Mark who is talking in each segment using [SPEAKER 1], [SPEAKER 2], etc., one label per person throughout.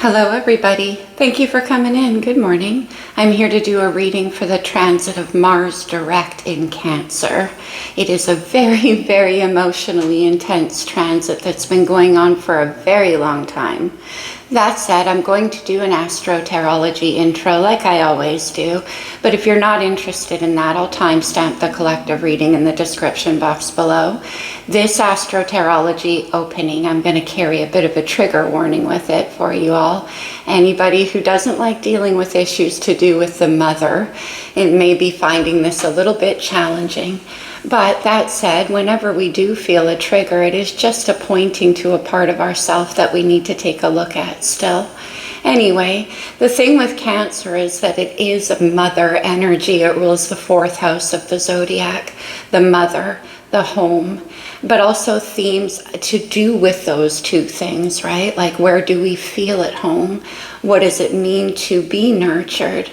[SPEAKER 1] Hello everybody. Thank you for coming in. Good morning. I'm here to do a reading for the transit of Mars direct in Cancer. It is a very, very emotionally intense transit that's been going on for a very long time. That said, I'm going to do an AstroTarology intro like I always do, but if you're not interested in that, I'll timestamp the collective reading in the description box below. This AstroTarology opening, I'm going to carry a bit of a trigger warning with it for you all. Anybody who doesn't like dealing with issues to do with the mother, it may be finding this a little bit challenging. But that said, whenever we do feel a trigger, it is just a pointing to a part of ourself that we need to take a look at still. Anyway, the thing with Cancer is that it is a mother energy. It rules the fourth house of the zodiac, the mother, the home, but also themes to do with those two things, right? Like, where do we feel at home? What does it mean to be nurtured?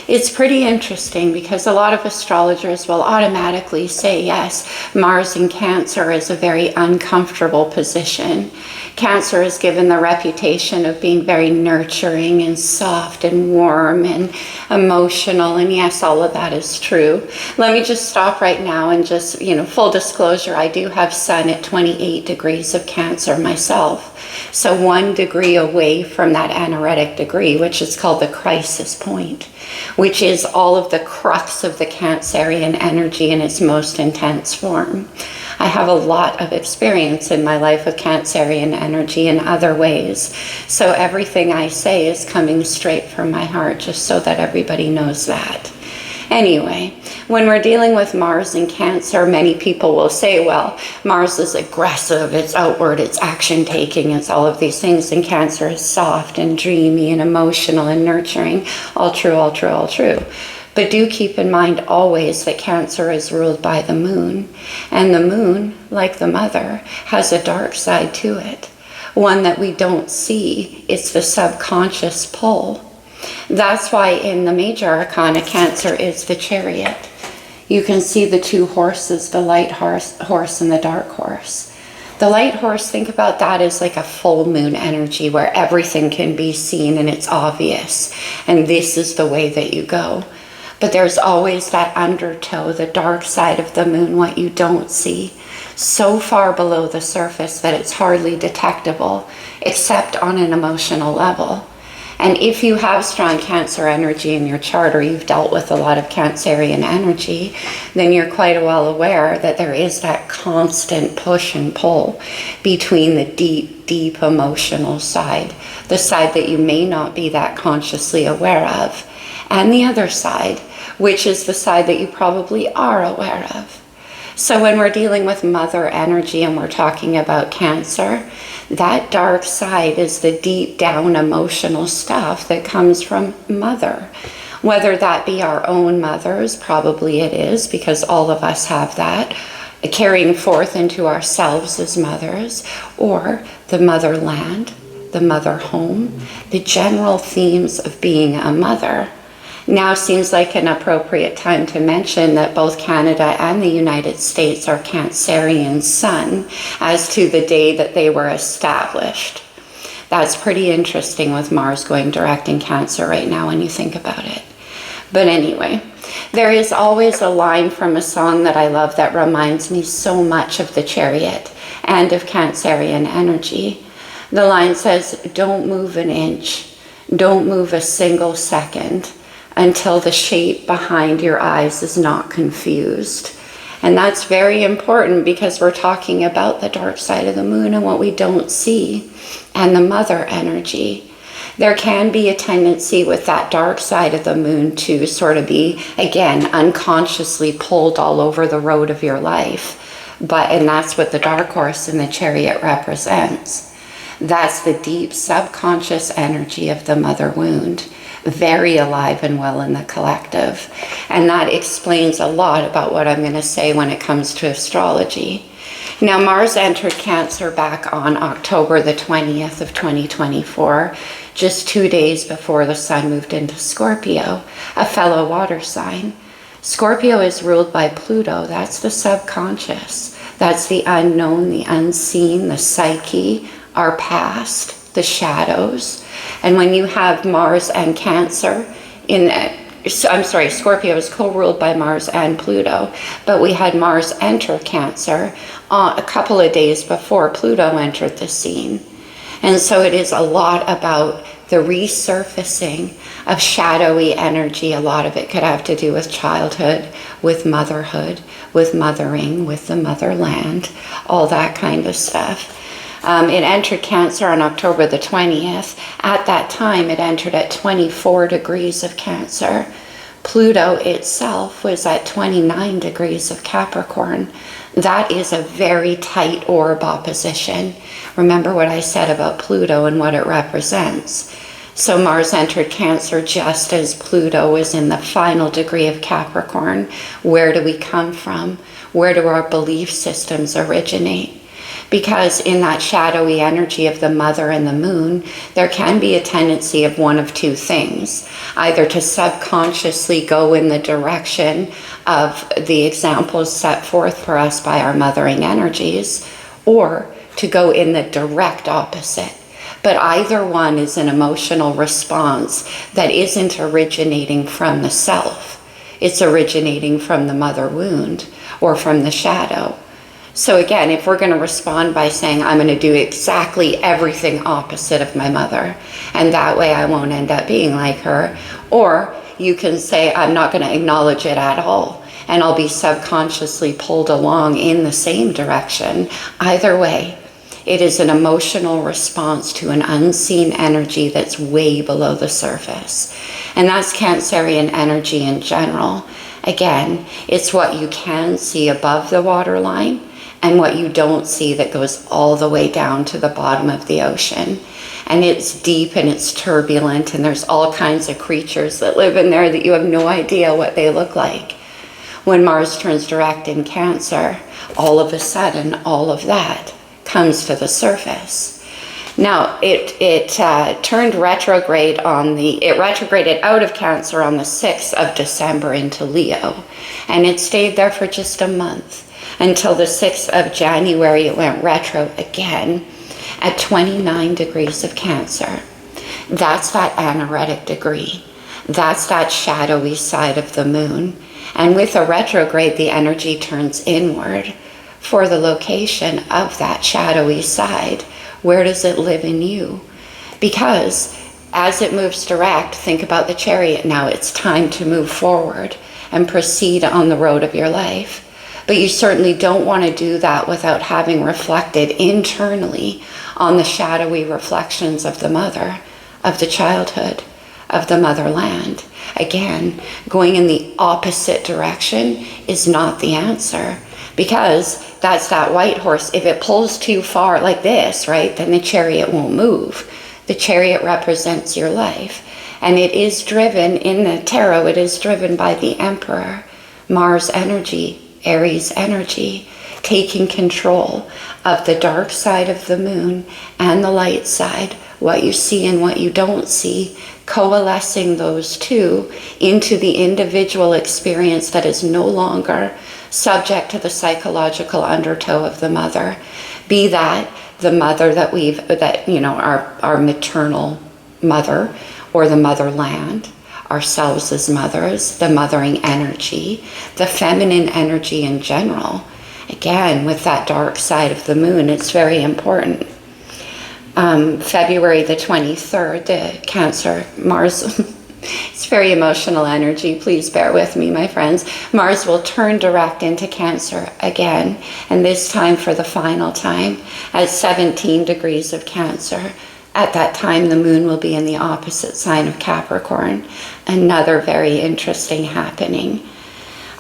[SPEAKER 1] It's pretty interesting because a lot of astrologers will automatically say, yes, Mars in Cancer is a very uncomfortable position. Cancer is given the reputation of being very nurturing and soft and warm and emotional. And yes, all of that is true. Let me just stop right now and just, full disclosure, I do have Sun at 28 degrees of Cancer myself. So 1 degree away from that anaretic degree, which is called the crisis point, which is all of the crux of the Cancerian energy in its most intense form. I have a lot of experience in my life with Cancerian energy in other ways. So everything I say is coming straight from my heart, just so that everybody knows that. Anyway, when we're dealing with Mars in Cancer, many people will say, well, Mars is aggressive, it's outward, it's action-taking, it's all of these things, and Cancer is soft and dreamy and emotional and nurturing. All true, all true, all true. But do keep in mind always that Cancer is ruled by the moon, and the moon, like the mother, has a dark side to it, one that we don't see. It's the subconscious pull. That's why in the major arcana, Cancer is the Chariot. You can see the two horses, the light horse and the dark horse. The light horse, think about that as like a full moon energy where everything can be seen and it's obvious. And this is the way that you go. But there's always that undertow, the dark side of the moon, what you don't see, so far below the surface that it's hardly detectable, except on an emotional level. And if you have strong Cancer energy in your chart, or you've dealt with a lot of Cancerian energy, then you're quite well aware that there is that constant push and pull between the deep, deep emotional side, the side that you may not be that consciously aware of, and the other side, which is the side that you probably are aware of. So when we're dealing with mother energy and we're talking about Cancer, that dark side is the deep down emotional stuff that comes from mother. Whether that be our own mothers, probably it is, because all of us have that, carrying forth into ourselves as mothers, or the motherland, the mother home, the general themes of being a mother. Now seems like an appropriate time to mention that both Canada and the United States are Cancerian sun as to the day that they were established. That's pretty interesting with Mars going direct in Cancer right now when you think about it. But anyway, there is always a line from a song that I love that reminds me so much of the Chariot and of Cancerian energy. The line says, "Don't move an inch, don't move a single second, until the shape behind your eyes is not confused." And that's very important because we're talking about the dark side of the moon and what we don't see, and the mother energy. There can be a tendency with that dark side of the moon to sort of be, again, unconsciously pulled all over the road of your life. And that's what the dark horse and the Chariot represents. That's the deep subconscious energy of the mother wound, very alive and well in the collective. And that explains a lot about what I'm going to say when it comes to astrology. Now, Mars entered Cancer back on October the 20th of 2024, just 2 days before the Sun moved into Scorpio, a fellow water sign. Scorpio is ruled by Pluto. That's the subconscious. That's the unknown, the unseen, the psyche, our past. the shadows. And when you have Mars and Cancer Scorpio is co-ruled by Mars and Pluto, but we had Mars enter Cancer a couple of days before Pluto entered the scene. And so it is a lot about the resurfacing of shadowy energy. A lot of it could have to do with childhood, with motherhood, with mothering, with the motherland, all that kind of stuff. It entered Cancer on October the 20th. At that time, it entered at 24 degrees of Cancer. Pluto itself was at 29 degrees of Capricorn. That is a very tight orb opposition. Remember what I said about Pluto and what it represents. So Mars entered Cancer just as Pluto was in the final degree of Capricorn. Where do we come from? Where do our belief systems originate? Because in that shadowy energy of the mother and the moon, there can be a tendency of one of two things. Either to subconsciously go in the direction of the examples set forth for us by our mothering energies, or to go in the direct opposite. But either one is an emotional response that isn't originating from the self. It's originating from the mother wound or from the shadow. So again, if we're going to respond by saying, I'm going to do exactly everything opposite of my mother, and that way I won't end up being like her, or you can say, I'm not going to acknowledge it at all, and I'll be subconsciously pulled along in the same direction. Either way, it is an emotional response to an unseen energy that's way below the surface. And that's Cancerian energy in general. Again, it's what you can see above the waterline and what you don't see that goes all the way down to the bottom of the ocean. And it's deep and it's turbulent, and there's all kinds of creatures that live in there that you have no idea what they look like. When Mars turns direct in Cancer, all of a sudden, all of that comes to the surface. Now, it turned retrograde it retrograded out of Cancer on the 6th of December into Leo, and it stayed there for just a month. Until the 6th of January, it went retro again at 29 degrees of Cancer. That's that anaretic degree. That's that shadowy side of the moon. And with a retrograde, the energy turns inward for the location of that shadowy side. Where does it live in you? Because as it moves direct, think about the Chariot now. It's time to move forward and proceed on the road of your life. But you certainly don't want to do that without having reflected internally on the shadowy reflections of the mother, of the childhood, of the motherland. Again, going in the opposite direction is not the answer, because that's that white horse. If it pulls too far like this, right, then the Chariot won't move. The Chariot represents your life. And it is driven, in the tarot, it is driven by the Emperor, Mars energy, Aries energy, taking control of the dark side of the moon and the light side, what you see and what you don't see, coalescing those two into the individual experience that is no longer subject to the psychological undertow of the mother. Be that the mother our maternal mother, or the motherland, ourselves as mothers, the mothering energy, the feminine energy in general. Again, with that dark side of the moon, it's very important. February the 23rd, the Cancer, Mars, it's very emotional energy. Please bear with me, my friends. Mars will turn direct into Cancer again, and this time for the final time at 17 degrees of Cancer. At that time, the moon will be in the opposite sign of Capricorn. Another very interesting happening.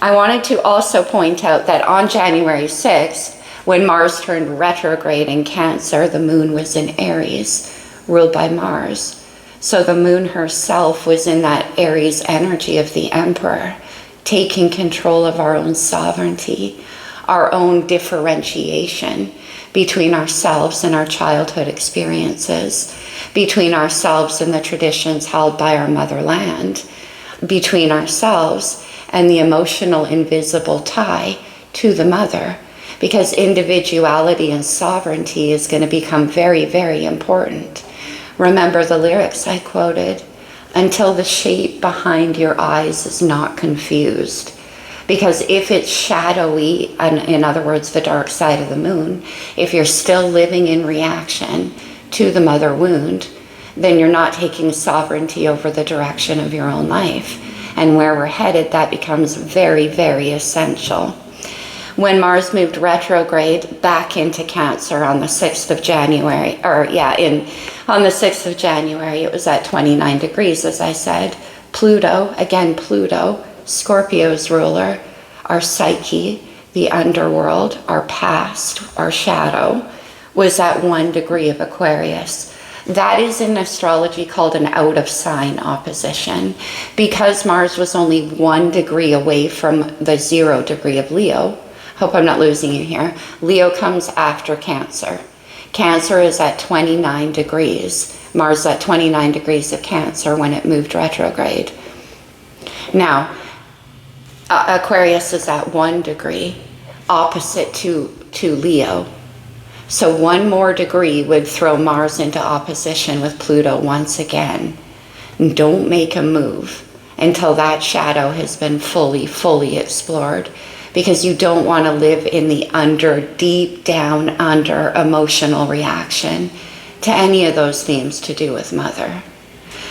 [SPEAKER 1] I wanted to also point out that on January 6th, when Mars turned retrograde in Cancer, the moon was in Aries, ruled by Mars. So the moon herself was in that Aries energy of the Emperor, taking control of our own sovereignty, our own differentiation between ourselves and our childhood experiences, between ourselves and the traditions held by our motherland, between ourselves and the emotional invisible tie to the mother, because individuality and sovereignty is going to become very, very important. Remember the lyrics I quoted, until the shape behind your eyes is not confused. Because if it's shadowy, in other words, the dark side of the moon, if you're still living in reaction to the mother wound, then you're not taking sovereignty over the direction of your own life. And where we're headed, that becomes very, very essential. When Mars moved retrograde back into Cancer on the 6th of January, on the 6th of January, it was at 29 degrees, as I said. Pluto, Scorpio's ruler, our psyche, the underworld, our past, our shadow, was at 1 degree of Aquarius. That is in astrology called an out of sign opposition. Because Mars was only 1 degree away from the 0 degree of Leo, hope I'm not losing you here, Leo comes after Cancer. Cancer is at 29 degrees. Mars is at 29 degrees of Cancer when it moved retrograde. Now, Aquarius is at 1 degree, opposite to Leo. So 1 more degree would throw Mars into opposition with Pluto once again. Don't make a move until that shadow has been fully explored, because you don't want to live in the deep down under emotional reaction to any of those themes to do with mother.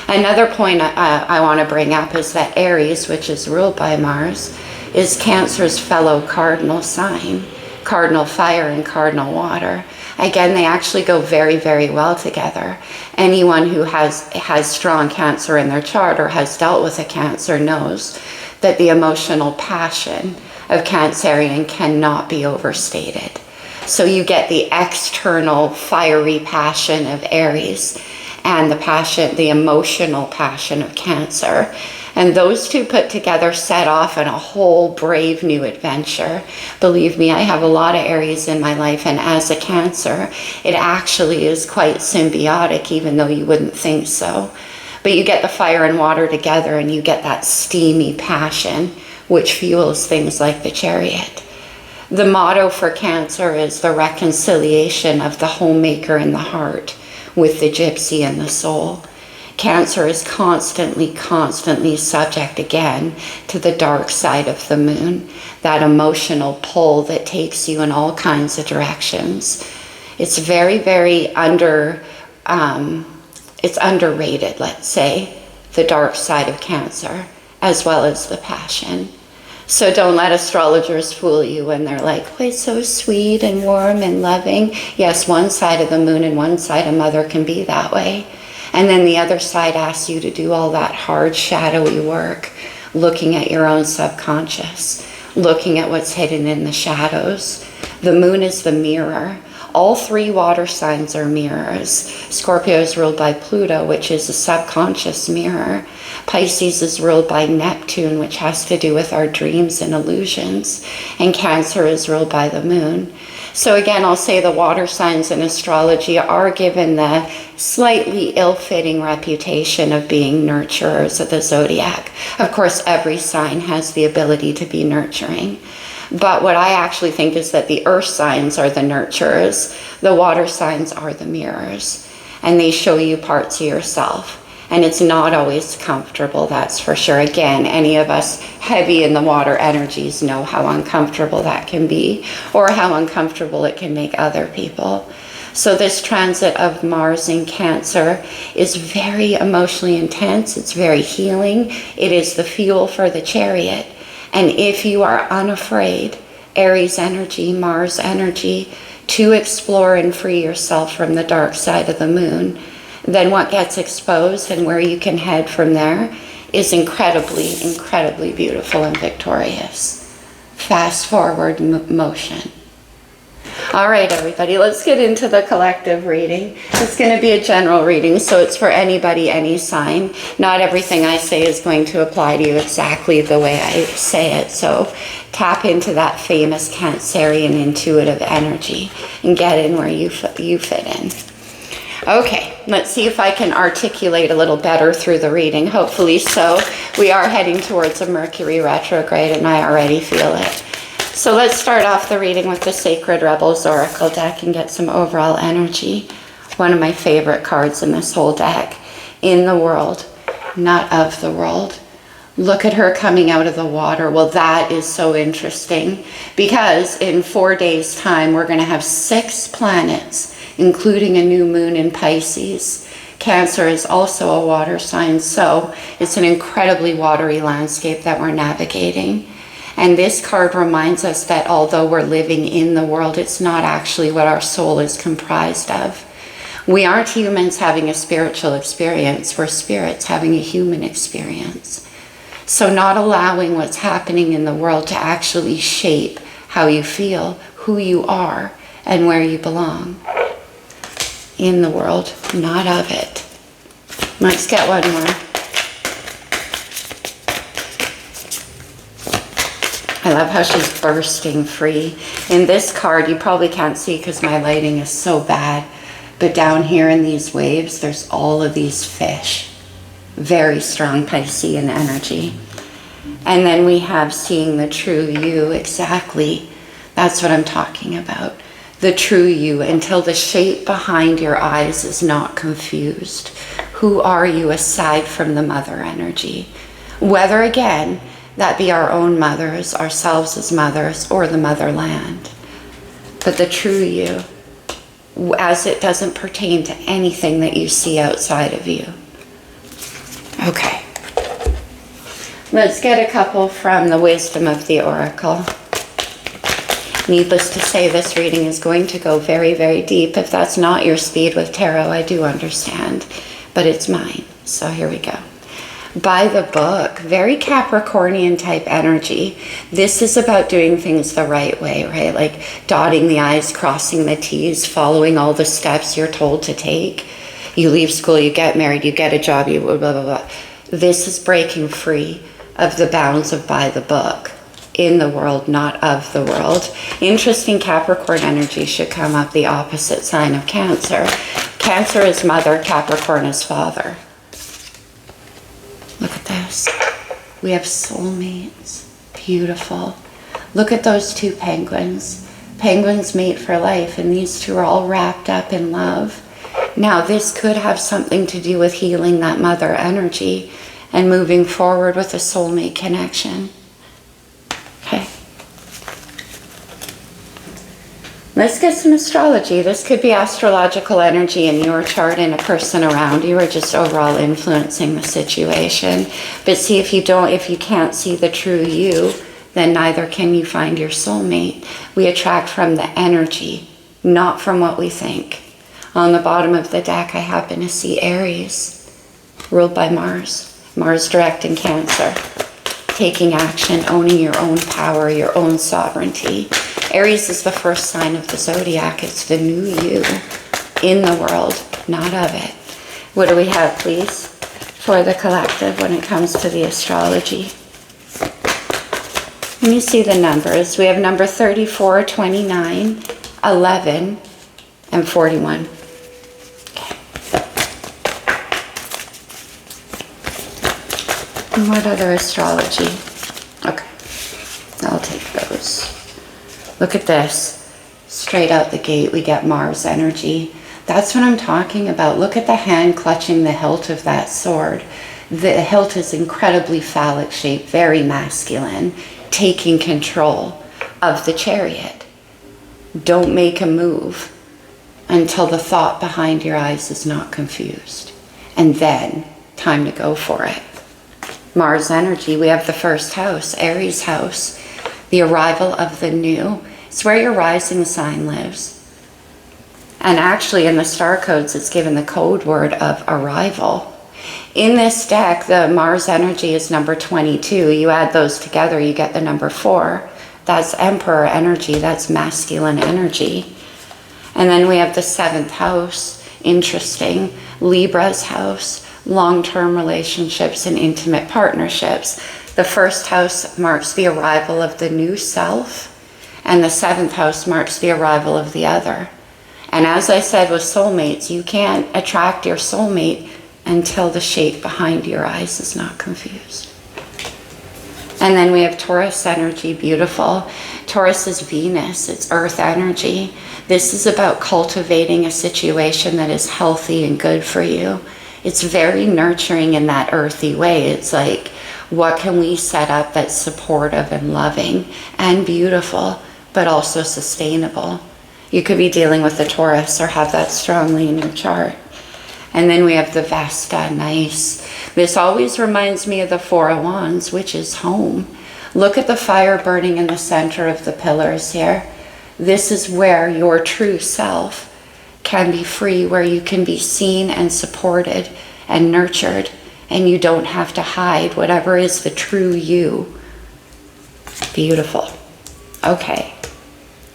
[SPEAKER 1] Another point I want to bring up is that Aries, which is ruled by Mars, is Cancer's fellow cardinal sign, cardinal fire and cardinal water. Again, they actually go very, very well together. Anyone who has strong Cancer in their chart or has dealt with a Cancer knows that the emotional passion of Cancerian cannot be overstated. So you get the external fiery passion of Aries and the emotional passion of Cancer. And those two put together set off on a whole brave new adventure. Believe me, I have a lot of Aries in my life, and as a Cancer, it actually is quite symbiotic, even though you wouldn't think so. But you get the fire and water together, and you get that steamy passion, which fuels things like the Chariot. The motto for Cancer is the reconciliation of the homemaker in the heart with the gypsy in the soul. Cancer is constantly subject again to the dark side of the moon, that emotional pull that takes you in all kinds of directions. It's very, very it's underrated, let's say, the dark side of Cancer, as well as the passion. So don't let astrologers fool you when they're like, oh, it's so sweet and warm and loving. Yes, one side of the moon and one side of mother can be that way. And then the other side asks you to do all that hard, shadowy work, looking at your own subconscious, looking at what's hidden in the shadows. The moon is the mirror. All 3 water signs are mirrors. Scorpio is ruled by Pluto, which is a subconscious mirror. Pisces is ruled by Neptune, which has to do with our dreams and illusions. And Cancer is ruled by the moon. So again, I'll say the water signs in astrology are given the slightly ill-fitting reputation of being nurturers of the zodiac. Of course, every sign has the ability to be nurturing. But what I actually think is that the earth signs are the nurturers, the water signs are the mirrors, and they show you parts of yourself. And it's not always comfortable, that's for sure. Again, any of us heavy in the water energies know how uncomfortable that can be, or how uncomfortable it can make other people. So this transit of Mars in Cancer is very emotionally intense. It's very healing. It is the fuel for the Chariot. And if you are unafraid, Aries energy, Mars energy, to explore and free yourself from the dark side of the moon, then what gets exposed and where you can head from there is incredibly, incredibly beautiful and victorious. Fast forward motion. All right, everybody, let's get into the collective reading. It's going to be a general reading, so it's for anybody, any sign. Not everything I say is going to apply to you exactly the way I say it, so tap into that famous Cancerian intuitive energy and get in where you fit in. Okay, let's see if I can articulate a little better through the reading. Hopefully so. We are heading towards a Mercury retrograde, and I already feel it. So let's start off the reading with the Sacred Rebels Oracle deck and get some overall energy. One of my favorite cards in this whole deck. In the world, not of the world. Look at her coming out of the water. Well, that is so interesting because in 4 days' time, we're going to have 6 planets, including a new moon in Pisces. Cancer is also a water sign, so it's an incredibly watery landscape that we're navigating. And this card reminds us that although we're living in the world, it's not actually what our soul is comprised of. We aren't humans having a spiritual experience, we're spirits having a human experience. So not allowing what's happening in the world to actually shape how you feel, who you are, and where you belong. In the world, not of it. Let's get one more. I love how she's bursting free. In this card, you probably can't see because my lighting is so bad, but down here in these waves, there's all of these fish. Very strong Piscean energy. And then we have seeing the true you, exactly. That's what I'm talking about. The true you, until the shape behind your eyes is not confused. Who are you aside from the mother energy? Whether, again, that be our own mothers, ourselves as mothers, or the motherland. But the true you, as it doesn't pertain to anything that you see outside of you. Okay. Let's get a couple from the wisdom of the oracle. Needless to say, this reading is going to go very, very deep. If that's not your speed with tarot, I do understand, but it's mine. So here we go. By the book, very Capricornian type energy. This is about doing things the right way, right? Like dotting the I's, crossing the T's, following all the steps you're told to take. You leave school, you get married, you get a job, you blah, blah, blah. This is breaking free of the bounds of by the book. In the world, not of the world. Interesting Capricorn energy should come up the opposite sign of Cancer. Cancer is mother, Capricorn is father. Look at this. We have soulmates. Beautiful. Look at those 2 penguins. Penguins mate for life, and these 2 are all wrapped up in love. Now, this could have something to do with healing that mother energy and moving forward with a soulmate connection. Okay. Let's get some astrology. This could be astrological energy in your chart and a person around you, or just overall influencing the situation. But see, if you can't see the true you, then neither can you find your soulmate. We attract from the energy, not from what we think. On the bottom of the deck, I happen to see Aries, ruled by Mars. Mars direct in Cancer. Taking action, owning your own power, your own sovereignty. Aries is the first sign of the zodiac. It's the new you in the world, not of it. What do we have, please, for the collective when it comes to the astrology? Let me see the numbers. We have number 34, 29, 11, and 41. And what other astrology? Okay, I'll take those. Look at this. Straight out the gate, we get Mars energy. That's what I'm talking about. Look at the hand clutching the hilt of that sword. The hilt is incredibly phallic shaped, very masculine, taking control of the chariot. Don't make a move until the thought behind your eyes is not confused. And then, time to go for it. Mars energy, we have the first house, Aries house, the arrival of the new. It's where your rising sign lives. And actually in the star codes, it's given the code word of arrival. In this deck, the Mars energy is number 22. You add those together, you get the number 4. That's Emperor energy, that's masculine energy. And then we have the 7th house, interesting, Libra's house, long-term relationships and intimate partnerships. The first house marks the arrival of the new self, and the 7th house marks the arrival of the other. And as I said with soulmates, you can't attract your soulmate until the shape behind your eyes is not confused. And then we have Taurus energy, beautiful. Taurus is Venus, it's earth energy. This is about cultivating a situation that is healthy and good for you. It's very nurturing in that earthy way. It's like, what can we set up that's supportive and loving and beautiful, but also sustainable? You could be dealing with the Taurus or have that strongly in your chart. And then we have the Vesta, nice. This always reminds me of the Four of Wands, which is home. Look at the fire burning in the center of the pillars here. This is where your true self can be free, where you can be seen and supported and nurtured, and you don't have to hide whatever is the true you. Beautiful. Okay,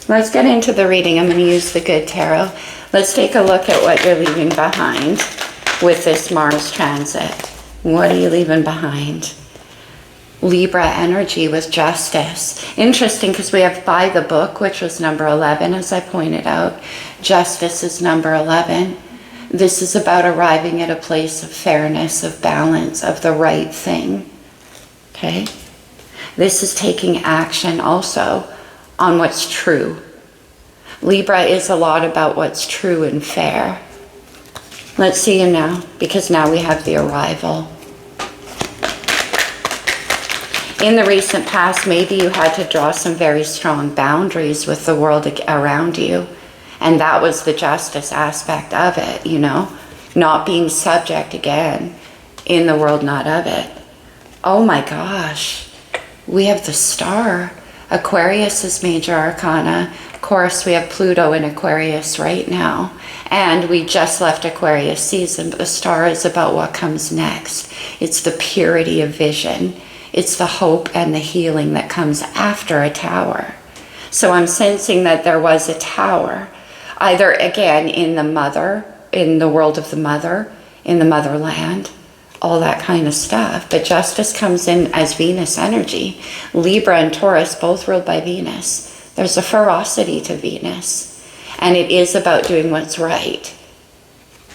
[SPEAKER 1] let's get into the reading. I'm going to use the Good Tarot. Let's take a look at what you're leaving behind with this Mars transit. What are you leaving behind? Libra energy with Justice. Interesting, because we have By the Book, which was number 11, as I pointed out. Justice is number 11. This is about arriving at a place of fairness, of balance, of the right thing. Okay? This is taking action also on what's true. Libra is a lot about what's true and fair. Let's see you now, because now we have the arrival. In the recent past, maybe you had to draw some very strong boundaries with the world around you. And that was the justice aspect of it, you know, not being subject again in the world, not of it. Oh my gosh, we have the Star. Aquarius is major arcana. Of course, we have Pluto in Aquarius right now. And we just left Aquarius season, but the Star is about what comes next. It's the purity of vision. It's the hope and the healing that comes after a tower. So I'm sensing that there was a tower, either again in the world of the mother, in the motherland, all that kind of stuff. But Justice comes in as Venus energy. Libra and Taurus, both ruled by Venus. There's a ferocity to Venus. And it is about doing what's right.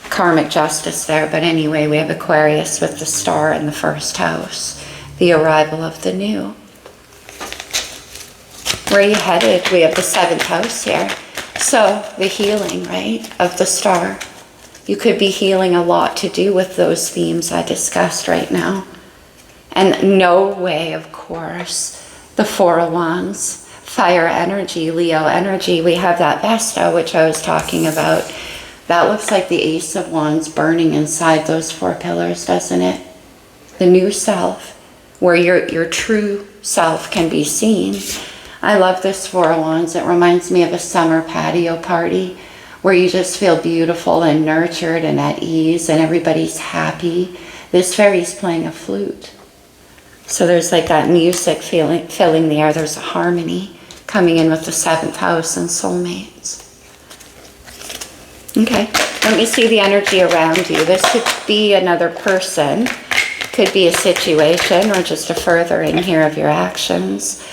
[SPEAKER 1] Karmic justice there. But anyway, we have Aquarius with the Star in the first house. The arrival of the new. Where are you headed? We have the 7th house here. So the healing, right, of the Star. You could be healing a lot to do with those themes I discussed right now. And no way, of course, the Four of Wands, fire energy, Leo energy. We have that Vesta, which I was talking about. That looks like the Ace of Wands burning inside those 4 pillars, doesn't it? The new self, where your true self can be seen. I love this Four of Wands. It reminds me of a summer patio party where you just feel beautiful and nurtured and at ease and everybody's happy. This fairy's playing a flute. So there's like that music filling the air. There's a harmony coming in with the 7th house and soulmates. Okay, let me see the energy around you. This could be another person, could be a situation, or just a furthering here of your actions.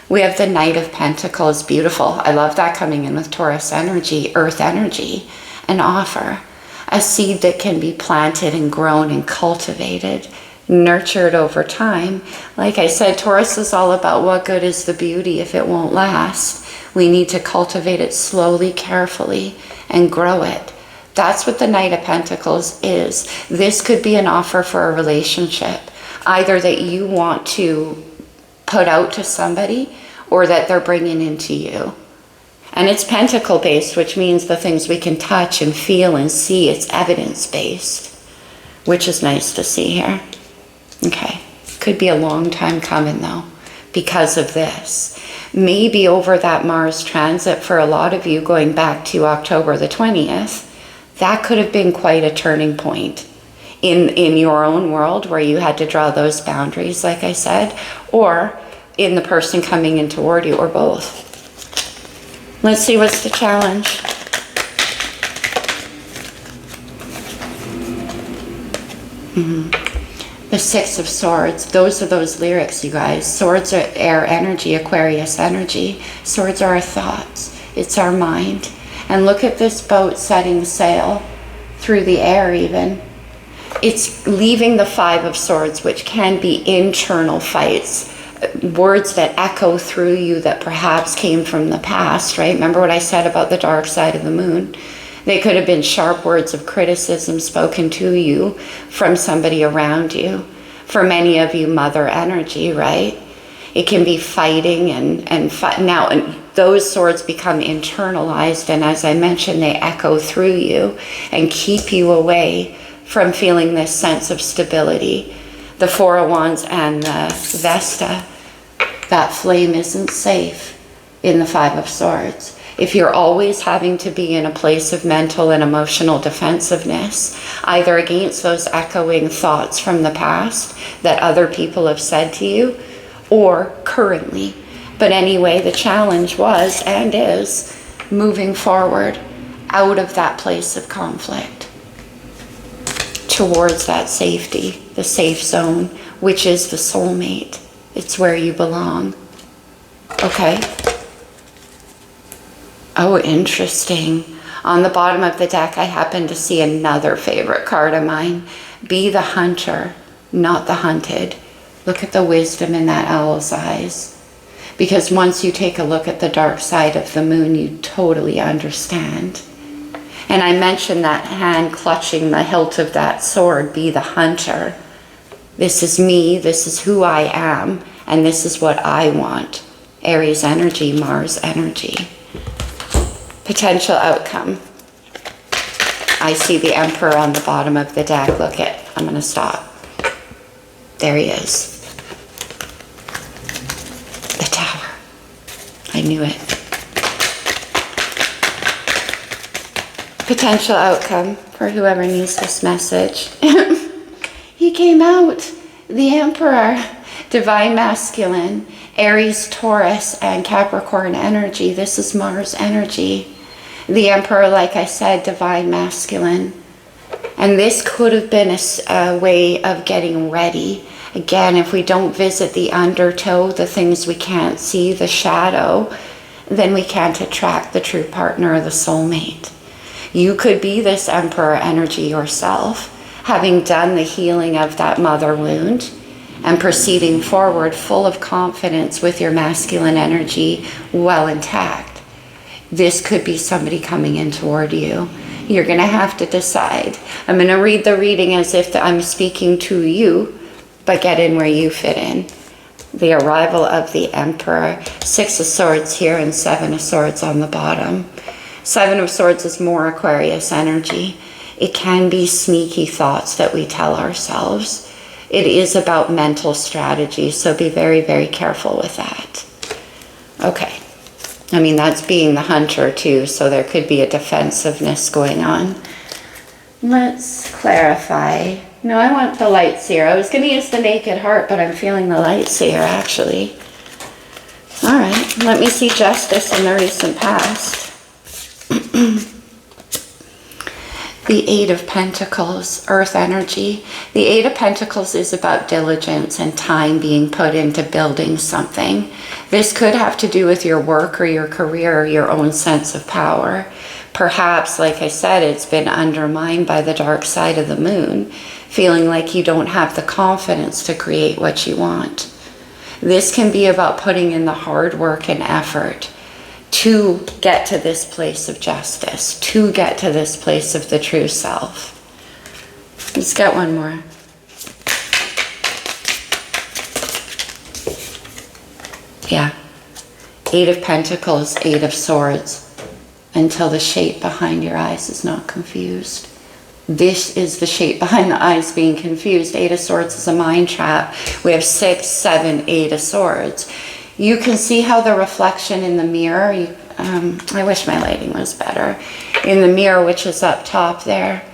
[SPEAKER 1] We have the Knight of Pentacles, beautiful. I love that coming in with Taurus energy, earth energy, an offer, a seed that can be planted and grown and cultivated, nurtured over time. Like I said, Taurus is all about what good is the beauty if it won't last. We need to cultivate it slowly, carefully, and grow it. That's what the Knight of Pentacles is. This could be an offer for a relationship, either that you want to put out to somebody or that they're bringing into you. And it's pentacle based, which means the things we can touch and feel and see, it's evidence based, which is nice to see here. Okay, could be a long time coming though because of this. Maybe over that Mars transit for a lot of you going back to October the 20th, that could have been quite a turning point in your own world where you had to draw those boundaries, like I said, or in the person coming in toward you, or both. Let's see what's the challenge. The 6 of Swords. Those are those lyrics, you guys. Swords are air energy, Aquarius energy. Swords are our thoughts. It's our mind. And look at this boat setting sail through the air even. It's leaving the 5 of Swords, which can be internal fights, words that echo through you that perhaps came from the past, right? Remember what I said about the dark side of the moon? They could have been sharp words of criticism spoken to you from somebody around you. For many of you, mother energy, right? It can be fighting and those swords become internalized, and as I mentioned, they echo through you and keep you away from feeling this sense of stability. The Four of Wands and the Vesta, that flame isn't safe in the Five of Swords. If you're always having to be in a place of mental and emotional defensiveness, either against those echoing thoughts from the past that other people have said to you, or currently. But anyway, the challenge was and is moving forward out of that place of conflict towards that safety, the safe zone, which is the soulmate. It's where you belong. Okay? Oh, interesting. On the bottom of the deck, I happen to see another favorite card of mine. Be the hunter, not the hunted. Look at the wisdom in that owl's eyes. Because once you take a look at the dark side of the moon, you totally understand. And I mentioned that hand clutching the hilt of that sword, be the hunter. This is me, this is who I am, and this is what I want. Aries energy, Mars energy. Potential outcome. I see the Emperor on the bottom of the deck. Look it, I'm going to stop. There he is. The Tower. I knew it. Potential outcome for whoever needs this message. He came out. The Emperor. Divine Masculine. Aries, Taurus, and Capricorn energy. This is Mars energy. The Emperor, like I said, Divine Masculine. And this could have been a way of getting ready. Again, if we don't visit the undertow, the things we can't see, the shadow, then we can't attract the true partner or the soulmate. You could be this Emperor energy yourself, having done the healing of that mother wound and proceeding forward full of confidence with your masculine energy well intact. This could be somebody coming in toward you. You're going to have to decide. I'm going to read the reading as if I'm speaking to you, but get in where you fit in. The arrival of the Emperor. 6 of Swords here and 7 of Swords on the bottom. 7 of Swords is more Aquarius energy. It can be sneaky thoughts that we tell ourselves. It is about mental strategy, so be very, very careful with that. Okay. I mean, that's being the hunter too, so there could be a defensiveness going on. Let's clarify. No, I want the light seer. I was going to use the naked heart, but I'm feeling the light seer actually. All right, let me see justice in the recent past. The 8 of Pentacles, Earth energy. The 8 of Pentacles is about diligence and time being put into building something. This could have to do with your work or your career or your own sense of power. Perhaps, like I said, it's been undermined by the dark side of the moon, feeling like you don't have the confidence to create what you want. This can be about putting in the hard work and effort to get to this place of justice, to get to this place of the true self. Let's get one more. Yeah. 8 of Pentacles, 8 of Swords. Until the shape behind your eyes is not confused. This is the shape behind the eyes being confused. 8 of Swords is a mind trap. We have 6, 7, 8 of Swords. You can see how the reflection in the mirror, I wish my lighting was better, in the mirror which is up top there,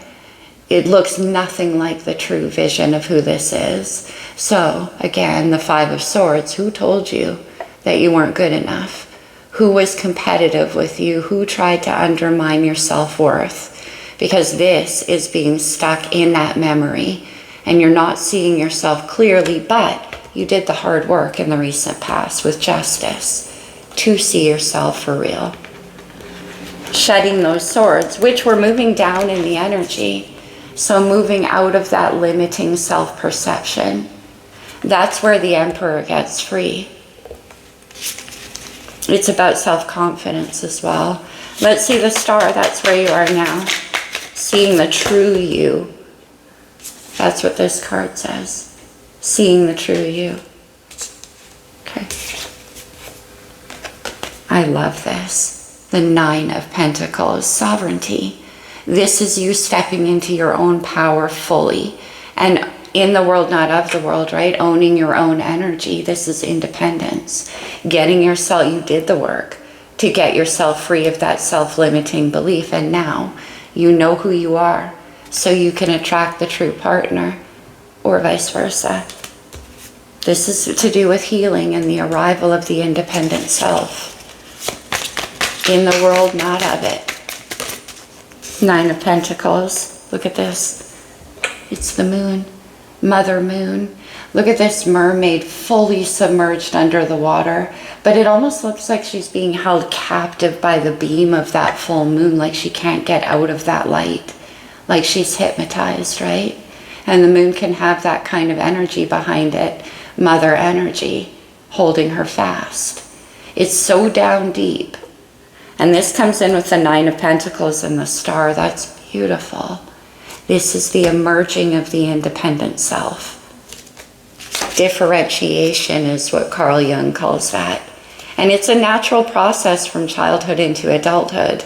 [SPEAKER 1] it looks nothing like the true vision of who this is. So again, the 5 of Swords, who told you that you weren't good enough? Who was competitive with you? Who tried to undermine your self-worth? Because this is being stuck in that memory and you're not seeing yourself clearly, but you did the hard work in the recent past with justice to see yourself for real. Shedding those swords, which were moving down in the energy. So moving out of that limiting self-perception. That's where the Emperor gets free. It's about self-confidence as well. Let's see the Star. That's where you are now. Seeing the true you. That's what this card says. Seeing the true you. Okay. I love this. The Nine of Pentacles. Sovereignty. This is you stepping into your own power fully. And in the world, not of the world, right? Owning your own energy. This is independence. Getting yourself, you did the work to get yourself free of that self-limiting belief. And now you know who you are, so you can attract the true partner, or vice versa. This is to do with healing and the arrival of the independent self. In the world, not of it. Nine of Pentacles. Look at this. It's the moon. Mother Moon. Look at this mermaid fully submerged under the water, but it almost looks like she's being held captive by the beam of that full moon, like she can't get out of that light, like she's hypnotized, right? And the moon can have that kind of energy behind it, mother energy, holding her fast. It's so down deep. And this comes in with the Nine of Pentacles and the Star. That's beautiful. This is the emerging of the independent self. Differentiation is what Carl Jung calls that. And it's a natural process from childhood into adulthood,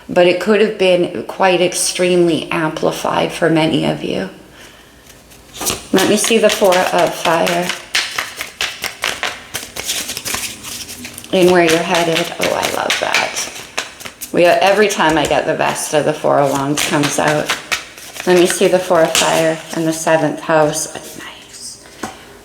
[SPEAKER 1] but it could have been quite extremely amplified for many of you. Let me see the Four of Fire. And where you're headed. Oh, I love that. Every time I get the best of the Four of Wands comes out. Let me see the Four of Fire and the 7th house. Nice.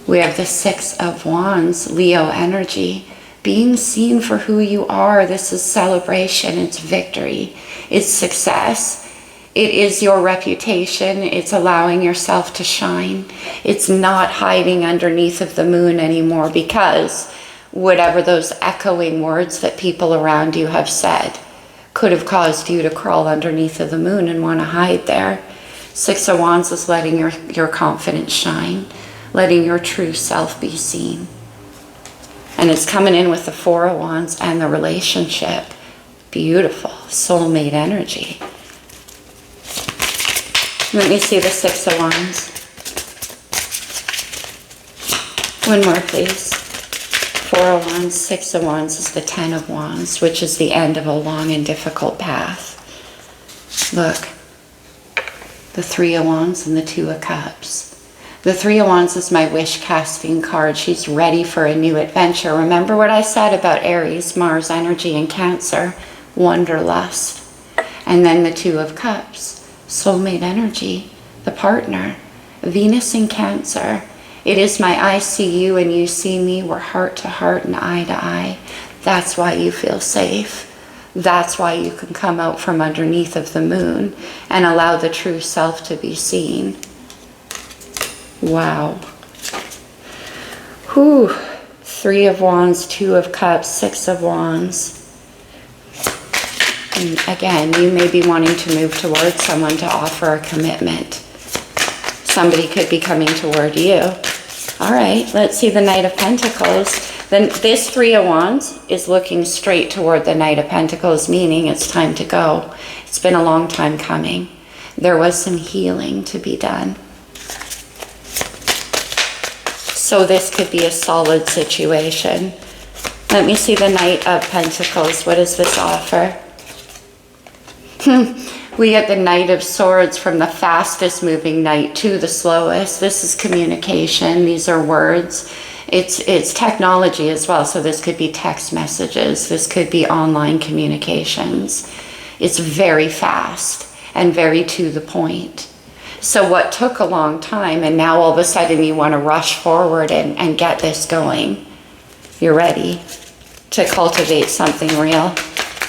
[SPEAKER 1] We have the Six of Wands, Leo energy. Being seen for who you are. This is celebration. It's victory. It's success. It is your reputation. It's allowing yourself to shine. It's not hiding underneath of the moon anymore, because whatever those echoing words that people around you have said could have caused you to crawl underneath of the moon and want to hide there. Six of Wands is letting your confidence shine, letting your true self be seen. And it's coming in with the Four of Wands and the relationship. Beautiful, soulmate energy. Let me see the Six of Wands. One more, please. Four of Wands, Six of Wands is the 10 of Wands, which is the end of a long and difficult path. Look. The Three of Wands and the Two of Cups. The Three of Wands is my wish casting card. She's ready for a new adventure. Remember what I said about Aries, Mars energy, and Cancer? Wanderlust. And then the Two of Cups. Soulmate energy. The partner. Venus in Cancer. It is my I see you and you see me. We're heart to heart and eye to eye. That's why you feel safe. That's why you can come out from underneath of the moon and allow the true self to be seen. Wow. Whew. Three of Wands, Two of Cups, Six of Wands. And again, you may be wanting to move towards someone to offer a commitment. Somebody could be coming toward you. All right, let's see the Knight of Pentacles. Then this Three of Wands is looking straight toward the Knight of Pentacles, meaning it's time to go. It's been a long time coming. There was some healing to be done. So this could be a solid situation. Let me see the Knight of Pentacles. What does this offer? We get the Knight of Swords, from the fastest moving knight to the slowest. This is communication. These are words. It's technology as well. So this could be text messages. This could be online communications. It's very fast and very to the point. So what took a long time, and now all of a sudden you want to rush forward and get this going. You're ready to cultivate something real.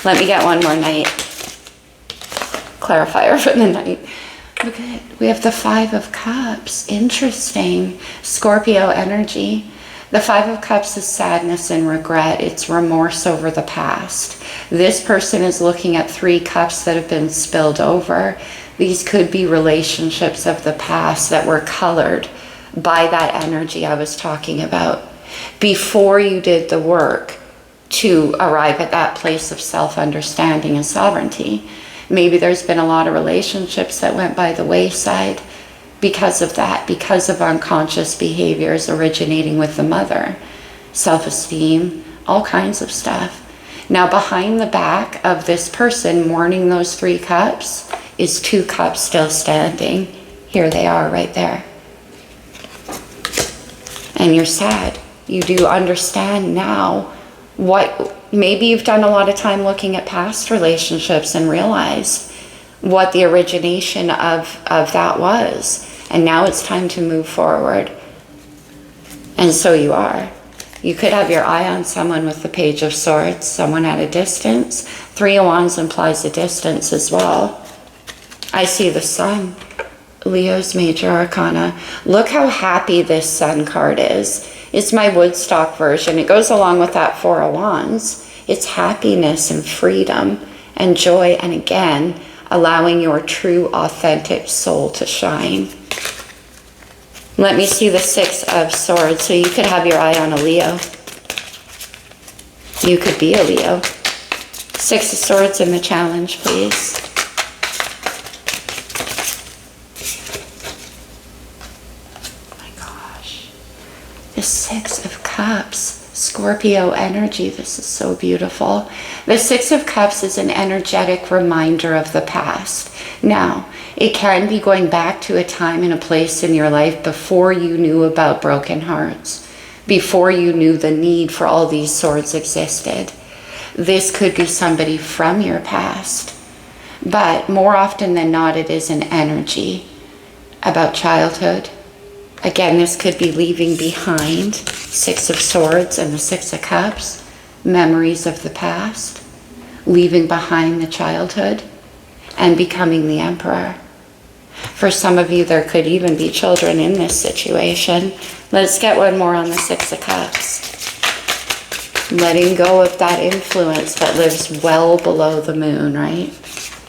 [SPEAKER 1] Let me get one more Knight. Clarifier for the night. Look at it. We have the Five of Cups. Interesting. Scorpio energy. The Five of Cups is sadness and regret. It's remorse over the past. This person is looking at 3 cups that have been spilled over. These could be relationships of the past that were colored by that energy I was talking about before you did the work to arrive at that place of self-understanding and sovereignty. Maybe there's been a lot of relationships that went by the wayside because of that, because of unconscious behaviors originating with the mother, self-esteem, all kinds of stuff. Now, behind the back of this person mourning those 3 cups is 2 cups still standing. Here they are right there. And you're sad. You do understand now what, maybe you've done a lot of time looking at past relationships and realized what the origination of that was. And now it's time to move forward. And so you are. You could have your eye on someone with the Page of Swords, someone at a distance. 3 of Wands implies a distance as well. I see the Sun, Leo's major arcana. Look how happy this Sun card is. It's my Woodstock version. It goes along with that 4 of Wands. It's happiness and freedom and joy, and again, allowing your true, authentic soul to shine. Let me see the 6 of Swords. So you could have your eye on a Leo. You could be a Leo. 6 of Swords in the challenge, please. Oh my gosh. The 6 of Cups. Scorpio energy. This is so beautiful. The 6 of Cups is an energetic reminder of the past. Now, it can be going back to a time and a place in your life before you knew about broken hearts, before you knew the need for all these swords existed. This could be somebody from your past, but more often than not, it is an energy about childhood. Again, this could be leaving behind 6 of Swords and the 6 of Cups, memories of the past, leaving behind the childhood and becoming the Emperor. For some of you, there could even be children in this situation. Let's get one more on the 6 of Cups. Letting go of that influence that lives well below the moon, right?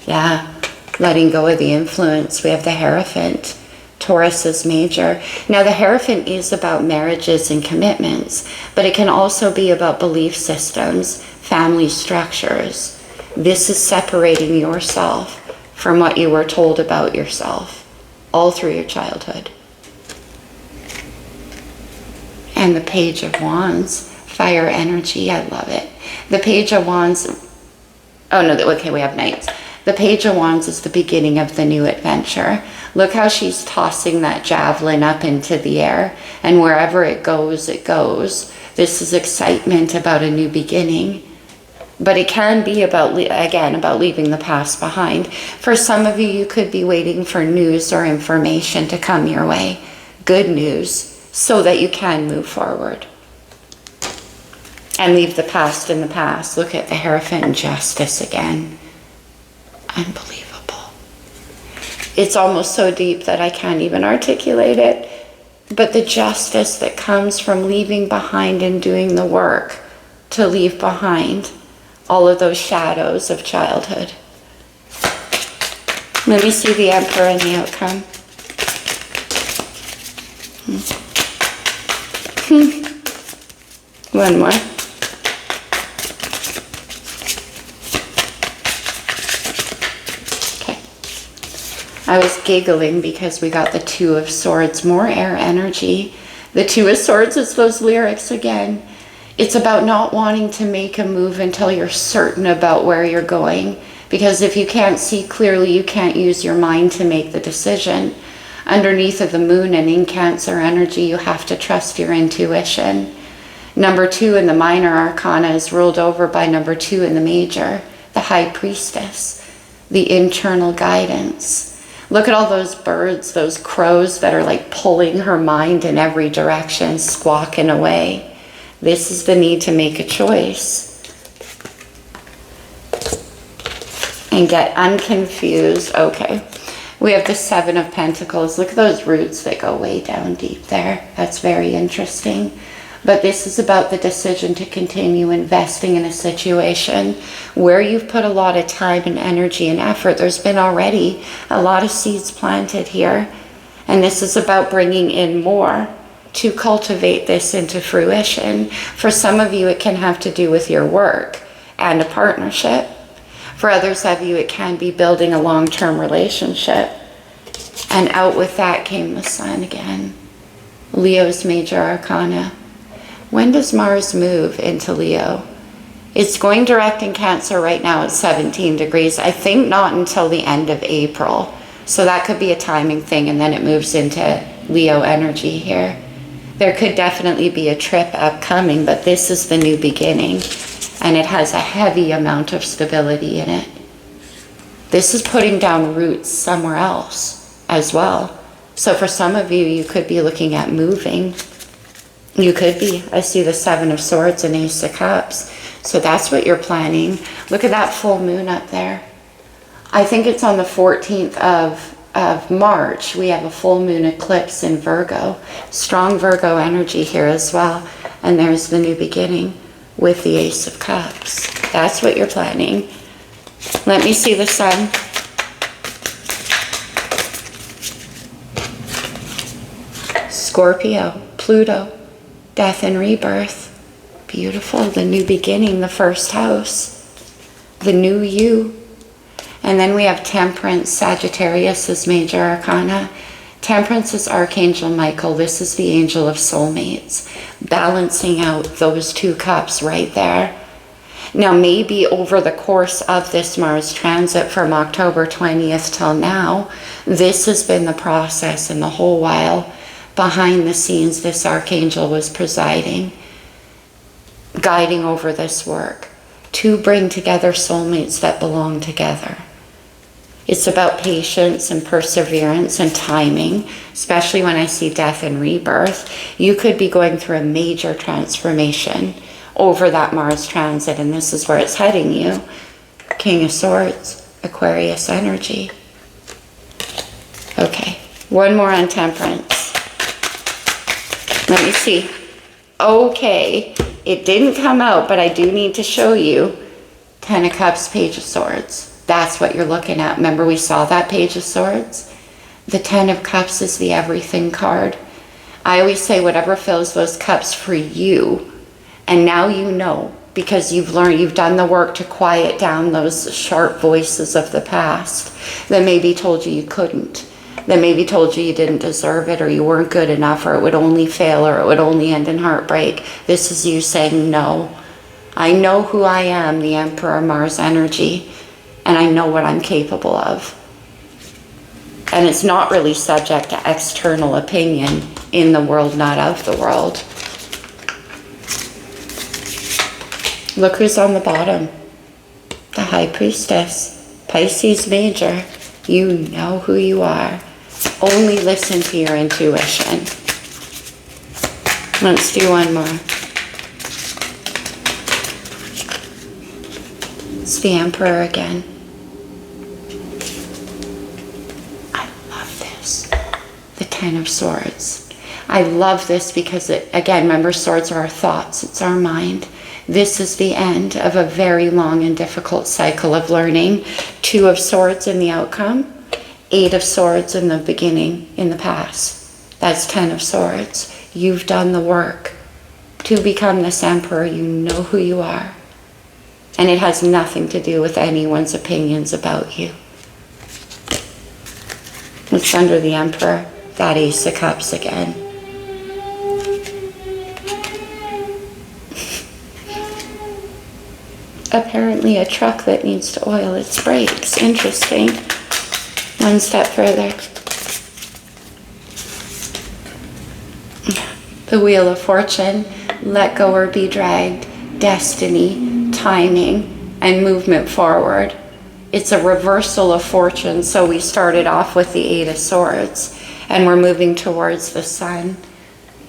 [SPEAKER 1] Yeah, letting go of the influence. We have the Hierophant. Taurus is major. Now, the Hierophant is about marriages and commitments, but it can also be about belief systems, family structures. This is separating yourself from what you were told about yourself all through your childhood. And the Page of Wands, fire energy, I love it. The Page of Wands, oh no, okay, we have Knights. The Page of Wands is the beginning of the new adventure. Look how she's tossing that javelin up into the air, and wherever it goes, it goes. This is excitement about a new beginning. But it can be about, again, about leaving the past behind. For some of you, you could be waiting for news or information to come your way. Good news, so that you can move forward. And leave the past in the past. Look at the Hierophant and Justice again. Unbelievable. It's almost so deep that I can't even articulate it. But the justice that comes from leaving behind and doing the work to leave behind all of those shadows of childhood. Let me see the Emperor and the outcome. One more. Okay. I was giggling because we got the 2 of Swords, more air energy. The 2 of Swords is those lyrics again. It's about not wanting to make a move until you're certain about where you're going. Because if you can't see clearly, you can't use your mind to make the decision. Underneath of the moon and in Cancer energy, you have to trust your intuition. Number 2 in the minor arcana is ruled over by number 2 in the major, the High Priestess, the internal guidance. Look at all those birds, those crows that are like pulling her mind in every direction, squawking away. This is the need to make a choice and get unconfused. Okay, we have the 7 of Pentacles. Look at those roots that go way down deep there. That's very interesting. But this is about the decision to continue investing in a situation where you've put a lot of time and energy and effort. There's been already a lot of seeds planted here. And this is about bringing in more to cultivate this into fruition. For some of you, it can have to do with your work and a partnership. For others of you, it can be building a long-term relationship. And out with that came the sun again. Leo's major arcana. When does Mars move into Leo? It's going direct in Cancer right now at 17 degrees. I think not until the end of April. So that could be a timing thing, and then it moves into Leo energy here. There could definitely be a trip upcoming, but this is the new beginning, and it has a heavy amount of stability in it. This is putting down roots somewhere else as well. So for some of you, you could be looking at moving. You could be. I see the Seven of Swords and Ace of Cups. So that's what you're planning. Look at that full moon up there. I think it's on the 14th of March. We have a full moon eclipse in Virgo. Strong Virgo energy here as well. And there's the new beginning with the Ace of Cups. That's what you're planning. Let me see the sun. Scorpio, Pluto, death and rebirth. Beautiful. The new beginning, the first house, the new you. And then we have Temperance, Sagittarius as major arcana. Temperance is Archangel Michael. This is the angel of soulmates, balancing out those two cups right there. Now, maybe over the course of this Mars transit from October 20th till now, this has been the process, and the whole while behind the scenes, this archangel was presiding, guiding over this work to bring together soulmates that belong together. It's about patience and perseverance and timing, especially when I see death and rebirth. You could be going through a major transformation over that Mars transit, and this is where it's heading you. King of Swords, Aquarius energy. Okay, one more on Temperance. Let me see. Okay, it didn't come out, but I do need to show you. Ten of Cups, Page of Swords. That's what you're looking at. Remember we saw that Page of Swords? The Ten of Cups is the everything card. I always say whatever fills those cups for you. And now you know, because you've learned, you've done the work to quiet down those sharp voices of the past that maybe told you you couldn't, that maybe told you you didn't deserve it, or you weren't good enough, or it would only fail, or it would only end in heartbreak. This is you saying, no, I know who I am, the Emperor Mars energy, and I know what I'm capable of. And it's not really subject to external opinion in the world, not of the world. Look who's on the bottom. The High Priestess, Pisces Major. You know who you are. Only listen to your intuition. Let's do one more. It's the Emperor again. I love this. The Ten of Swords. I love this because it, again, remember, swords are our thoughts. It's our mind. This is the end of a very long and difficult cycle of learning. Two of Swords in the outcome. Eight of Swords in the beginning, in the past. That's Ten of Swords. You've done the work to become this Emperor. You know who you are. And it has nothing to do with anyone's opinions about you. It's under the Emperor, that Ace of Cups again. Apparently a truck that needs to oil its brakes. Interesting. One step further. The Wheel of Fortune. Let go or be dragged. Destiny, timing, and movement forward. It's a reversal of fortune. So we started off with the Eight of Swords, and we're moving towards the sun.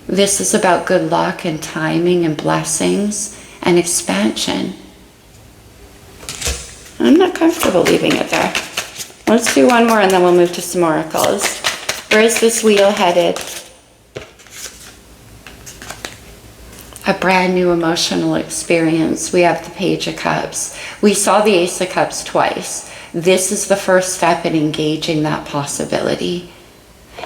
[SPEAKER 1] This is about good luck and timing and blessings and expansion. I'm not comfortable leaving it there. Let's do one more and then we'll move to some oracles. Where is this wheel headed? A brand new emotional experience. We have the Page of Cups. We saw the Ace of Cups twice. This is the first step in engaging that possibility.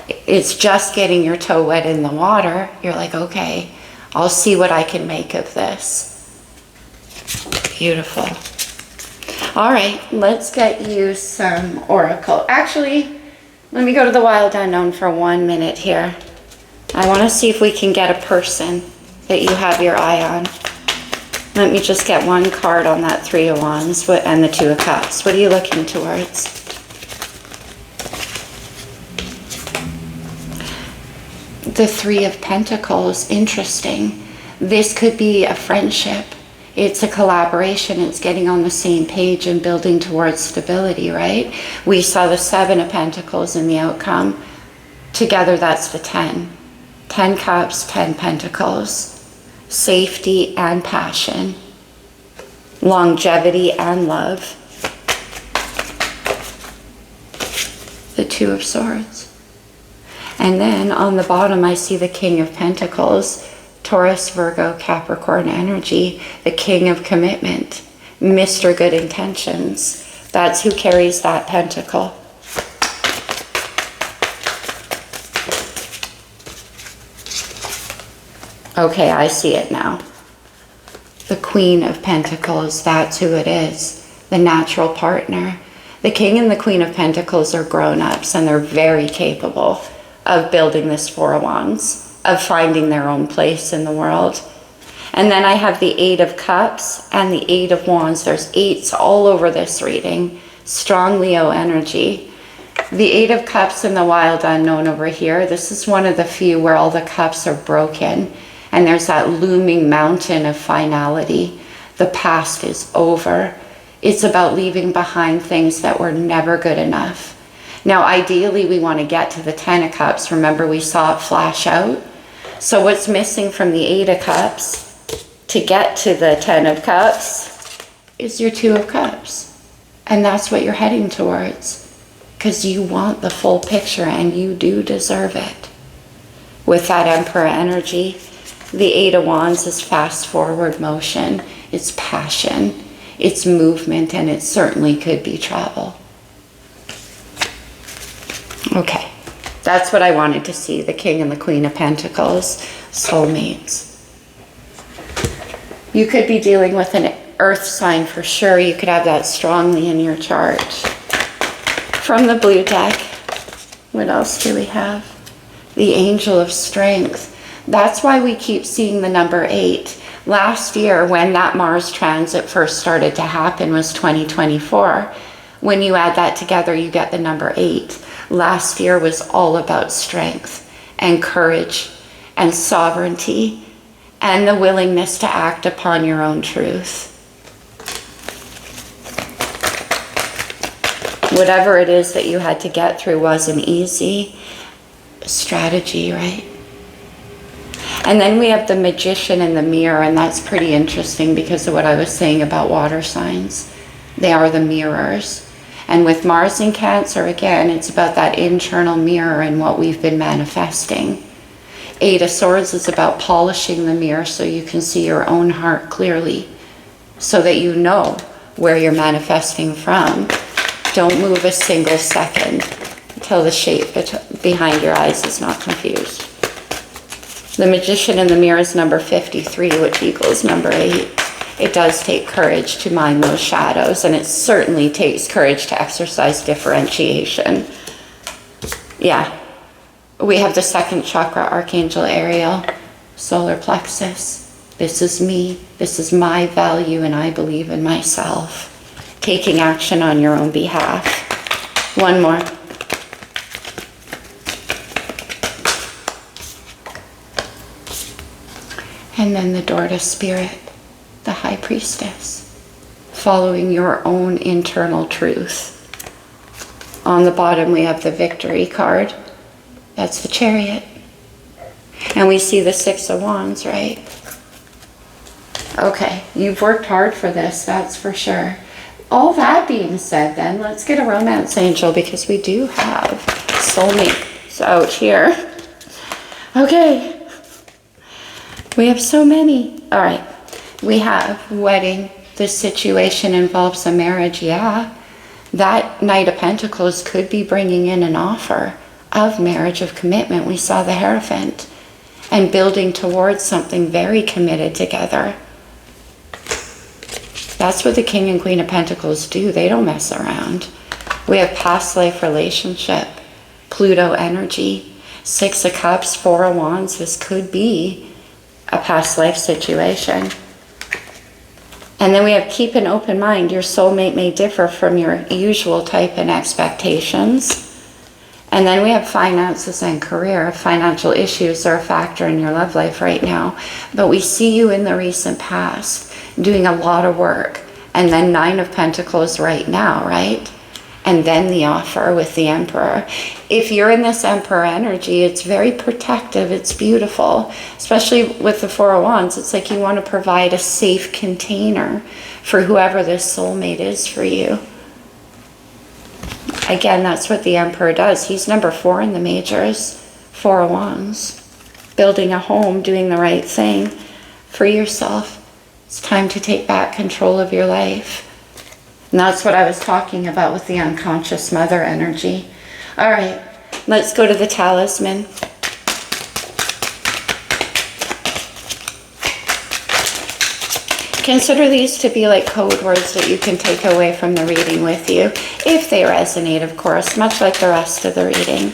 [SPEAKER 1] it's just getting your toe wet in the water. You're like, okay, I'll see what I can make of this. Beautiful. All right, let's get you some oracle. Actually, let me go to the wild unknown for 1 minute here. I want to see if we can get a person that you have your eye on. Let me just get one card on that Three of Wands and the Two of Cups. What are you looking towards? The Three of Pentacles, interesting. This could be a friendship. It's a collaboration. It's getting on the same page and building towards stability, right? We saw the Seven of Pentacles in the outcome. Together, that's the 10. 10 Cups, 10 Pentacles. Safety and passion. Longevity and love. The Two of Swords. And then on the bottom, I see the King of Pentacles. Taurus, Virgo, Capricorn energy, the King of Commitment, Mr. Good Intentions. That's who carries that pentacle. Okay, I see it now. The Queen of Pentacles, that's who it is. The natural partner. The King and the Queen of Pentacles are grown-ups, and they're very capable of building this Four of Wands, of finding their own place in the world. And then I have the Eight of Cups and the Eight of Wands. There's eights all over this reading. Strong Leo energy. The Eight of Cups in the wild unknown over here. This is one of the few where all the cups are broken. And there's that looming mountain of finality. The past is over. It's about leaving behind things that were never good enough. Now, ideally, we want to get to the Ten of Cups. Remember, we saw it flash out. So what's missing from the Eight of Cups to get to the Ten of Cups is your Two of Cups. And that's what you're heading towards, because you want the full picture and you do deserve it. With that Emperor energy, the Eight of Wands is fast forward motion. It's passion. It's movement, and it certainly could be travel. Okay, that's what I wanted to see, the King and the Queen of Pentacles, soulmates. You could be dealing with an earth sign for sure. You could have that strongly in your chart. From the blue deck, what else do we have? The Angel of Strength. That's why we keep seeing the number 8. Last year, when that Mars transit first started to happen, was 2024. When you add that together, you get the number 8. Last year was all about strength and courage and sovereignty and the willingness to act upon your own truth. Whatever it is that you had to get through wasn't easy. Strategy, right? And then we have the Magician and the Mirror, and that's pretty interesting because of what I was saying about water signs. They are the mirrors. And with Mars in Cancer, again, it's about that internal mirror and what we've been manifesting. Eight of Swords is about polishing the mirror so you can see your own heart clearly, so that you know where you're manifesting from. Don't move a single second until the shape behind your eyes is not confused. The Magician in the Mirror is number 53, which equals number 8. It does take courage to mind those shadows, and it certainly takes courage to exercise differentiation. Yeah. We have the second chakra, Archangel Ariel, solar plexus. This is me. This is my value, and I believe in myself. Taking action on your own behalf. One more. And then the door to spirit, the High Priestess, following your own internal truth. On the bottom, we have the Victory card. That's the Chariot. And we see the Six of Wands, right? Okay, you've worked hard for this, that's for sure. All that being said, then, let's get a romance angel, because we do have soulmates out here. Okay. We have so many. All right. We have wedding. This situation involves a marriage. Yeah. That Knight of Pentacles could be bringing in an offer. of marriage, of commitment. We saw the Hierophant, and building towards something very committed together. That's what the King and Queen of Pentacles do. They don't mess around. We have past life relationship, Pluto energy, Six of Cups, Four of Wands. This could be a past life situation. And then we have keep an open mind. Your soulmate may differ from your usual type and expectations. And then we have finances and career. Financial issues are a factor in your love life right now. But we see you in the recent past doing a lot of work. And then Nine of Pentacles right now, right? And then the offer with the Emperor. If you're in this Emperor energy, it's very protective. It's beautiful. Especially with the Four of Wands. It's like you want to provide a safe container for whoever this soulmate is for you. Again, that's what the Emperor does. He's number 4 in the majors. Four of Wands. Building a home, doing the right thing for yourself. It's time to take back control of your life. And that's what I was talking about with the unconscious mother energy. All right, let's go to the talisman. Consider these to be like code words that you can take away from the reading with you, if they resonate, of course, much like the rest of the reading.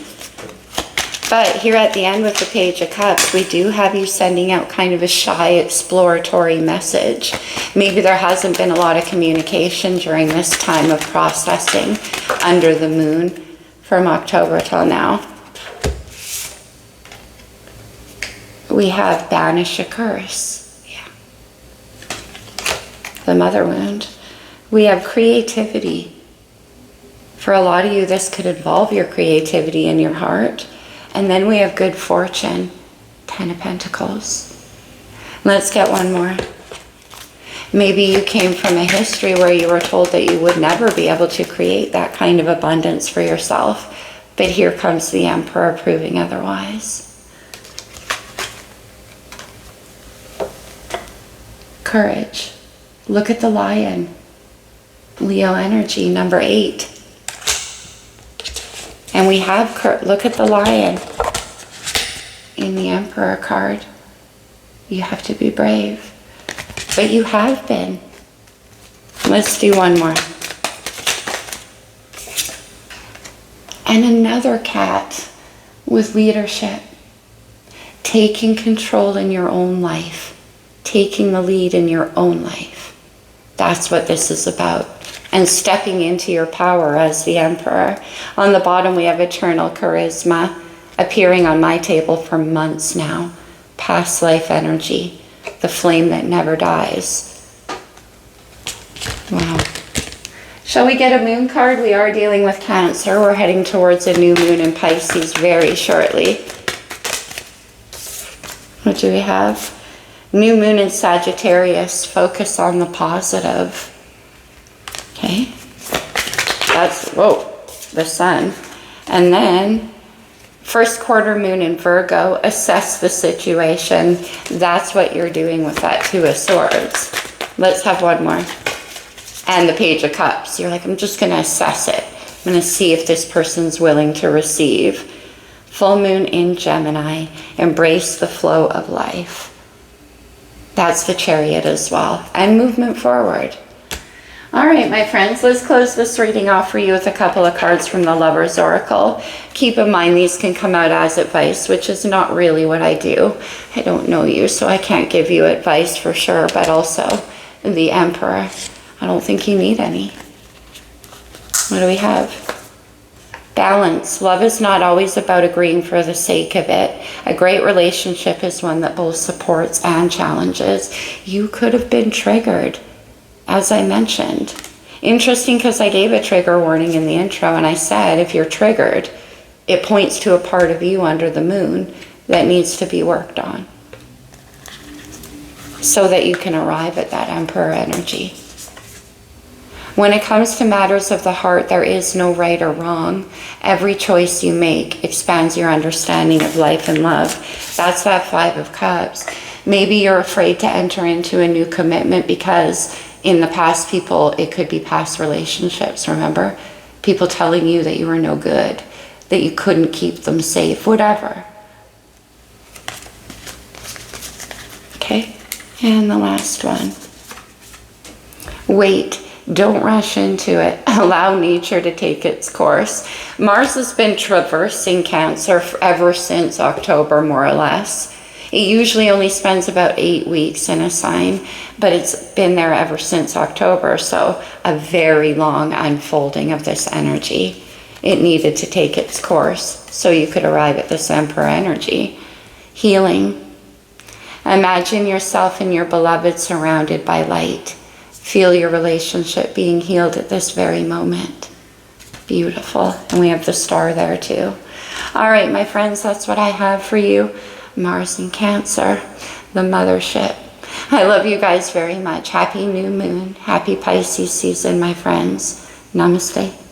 [SPEAKER 1] But here at the end with the Page of Cups, we do have you sending out kind of a shy, exploratory message. Maybe there hasn't been a lot of communication during this time of processing under the moon from October till now. We have banish a curse. Yeah. The mother wound. We have creativity. For a lot of you, this could involve your creativity in your heart. And then we have good fortune, 10 of Pentacles. Let's get one more. Maybe you came from a history where you were told that you would never be able to create that kind of abundance for yourself. But here comes the Emperor proving otherwise. Courage. Look at the Lion. Leo energy, number 8. And we have, look at the Lion in the Emperor card. You have to be brave. But you have been. Let's do one more. And another cat with leadership. Taking control in your own life. Taking the lead in your own life. That's what this is about. And stepping into your power as the Emperor. On the bottom we have eternal charisma, appearing on my table for months now. Past life energy, the flame that never dies. Wow. Shall we get a moon card? We are dealing with Cancer. We're heading towards a new moon in Pisces very shortly. What do we have? New moon in Sagittarius, focus on the positive. Okay, that's, whoa, the Sun. And then, first quarter moon in Virgo, assess the situation. That's what you're doing with that Two of Swords. Let's have one more. And the Page of Cups. You're like, I'm just going to assess it. I'm going to see if this person's willing to receive. Full moon in Gemini, embrace the flow of life. That's the Chariot as well. And movement forward. All right, my friends, let's close this reading off for you with a couple of cards from the Lover's Oracle. Keep in mind these can come out as advice, which is not really what I do. I don't know you, so I can't give you advice for sure, but also the Emperor. I don't think you need any. What do we have? Balance. Love is not always about agreeing for the sake of it. A great relationship is one that both supports and challenges. You could have been triggered. As I mentioned. Interesting because I gave a trigger warning in the intro and I said if you're triggered, it points to a part of you under the moon that needs to be worked on so that you can arrive at that Emperor energy. When it comes to matters of the heart, there is no right or wrong. Every choice you make expands your understanding of life and love. That's that Five of Cups. Maybe you're afraid to enter into a new commitment because in the past, it could be past relationships, remember? People telling you that you were no good, that you couldn't keep them safe, whatever. Okay, and the last one. Wait, don't rush into it. Allow nature to take its course. Mars has been traversing Cancer ever since October, more or less. It usually only spends about 8 weeks in a sign, but it's been there ever since October, so a very long unfolding of this energy. It needed to take its course so you could arrive at this Emperor energy. Healing. Imagine yourself and your beloved surrounded by light. Feel your relationship being healed at this very moment. Beautiful. And we have the star there too. All right, my friends, that's what I have for you. Mars in Cancer, the mothership. I love you guys very much. Happy new moon. Happy Pisces season, my friends. Namaste.